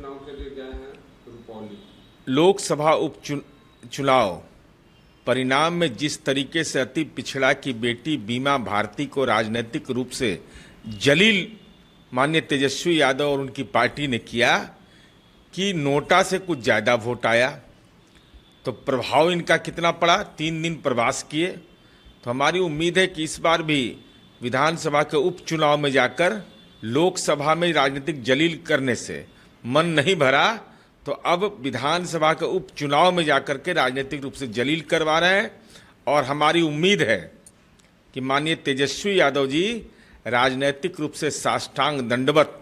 चुनाव के लिए गए हैं रुपौली। लोकसभा उपचुनाव परिणाम में जिस तरीके से अति पिछड़ा की बेटी बीमा भारती को राजनीतिक रूप से जलील माननीय तेजस्वी यादव और उनकी पार्टी ने किया कि नोटा से कुछ ज़्यादा वोट आया, तो प्रभाव इनका कितना पड़ा। 3 दिन प्रवास किए, तो हमारी उम्मीद है कि इस बार भी विधानसभा के उपचुनाव में जाकर लोकसभा में राजनीतिक जलील करने से मन नहीं भरा, तो अब विधानसभा के उपचुनाव में जाकर के राजनीतिक रूप से जलील करवा रहे हैं। और हमारी उम्मीद है कि माननीय तेजस्वी यादव जी राजनीतिक रूप से साष्टांग दंडवत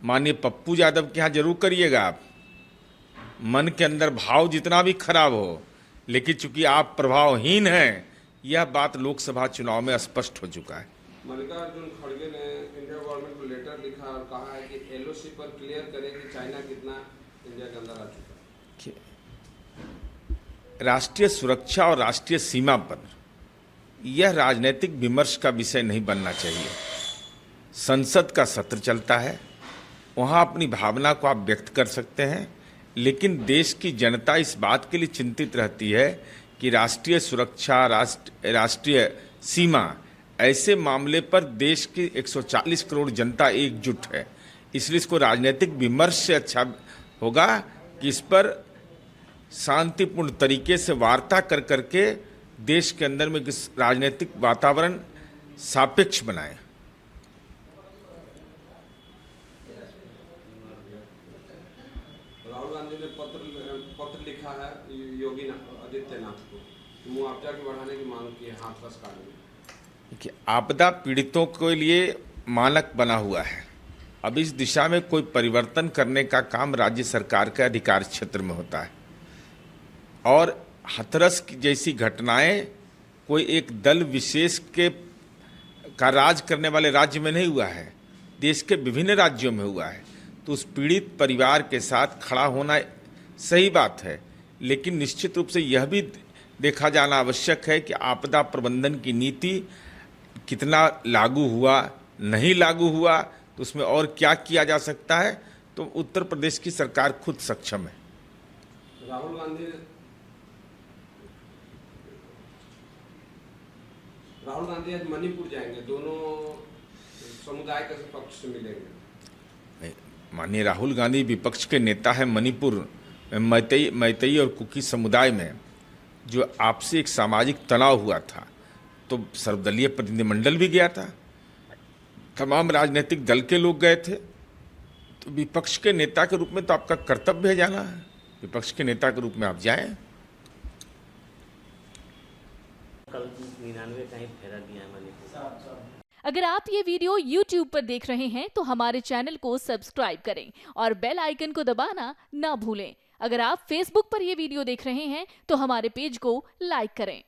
माननीय पप्पू यादव के यहाँ जरूर करिएगा। आप मन के अंदर भाव जितना भी खराब हो, लेकिन चूंकि आप प्रभावहीन हैं, यह बात लोकसभा चुनाव में स्पष्ट हो चुका है। मल्लिकार्जुन खड़गे ने इंडिया गवर्नमेंट को लेटर लिखा और कहा है कि एलओसी पर क्लियर करें कि चाइना कितना इंडिया के अंदर आ चुका है। राष्ट्रीय सुरक्षा और राष्ट्रीय सीमा पर यह राजनीतिक विमर्श का विषय नहीं बनना चाहिए। संसद का सत्र चलता है, वहाँ अपनी भावना को आप व्यक्त कर सकते हैं, लेकिन देश की जनता इस बात के लिए चिंतित रहती है कि राष्ट्रीय सुरक्षा, राष्ट्रीय सीमा, ऐसे मामले पर देश की 140 करोड़ जनता एकजुट है। इसलिए इसको राजनीतिक विमर्श से अच्छा होगा कि इस पर शांतिपूर्ण तरीके से वार्ता कर करके देश के अंदर में राजनीतिक वातावरण सापेक्ष बनाए। राहुल गांधी ने पत्र लिखा है योगी आदित्यनाथ को, मुआवजा की बढ़ाने की मांग की है हाथरस कांड में। कि आपदा पीड़ितों के लिए मानक बना हुआ है। अब इस दिशा में कोई परिवर्तन करने का काम राज्य सरकार के अधिकार क्षेत्र में होता है, और हाथरस की जैसी घटनाएं कोई एक दल विशेष का राज करने वाले राज्य में नहीं हुआ है, देश के विभिन्न राज्यों में हुआ है। तो उस पीड़ित परिवार के साथ खड़ा होना सही बात है, लेकिन निश्चित रूप से यह भी देखा जाना आवश्यक है कि आपदा प्रबंधन की नीति कितना लागू हुआ, नहीं लागू हुआ, तो उसमें और क्या किया जा सकता है। तो उत्तर प्रदेश की सरकार खुद सक्षम है। राहुल गांधी आज मणिपुर जाएंगे, दोनों समुदाय के पक्ष से मिलेंगे। माननीय राहुल गांधी विपक्ष के नेता है। मणिपुर में मैतेई और कुकी समुदाय में जो आपसी एक सामाजिक तनाव हुआ था, तो सर्वदलीय प्रतिनिधिमंडल भी गया था, तमाम राजनीतिक दल के लोग गए थे। तो विपक्ष के नेता के रूप में तो आपका कर्तव्य है जाना है, विपक्ष के नेता के रूप में आप जाएं। कल 99 का ही फेरा दिया है मणिपुर। अगर आप ये वीडियो YouTube पर देख रहे हैं तो हमारे चैनल को सब्सक्राइब करें और बेल आइकन को दबाना ना भूलें। अगर आप Facebook पर ये वीडियो देख रहे हैं तो हमारे पेज को लाइक करें।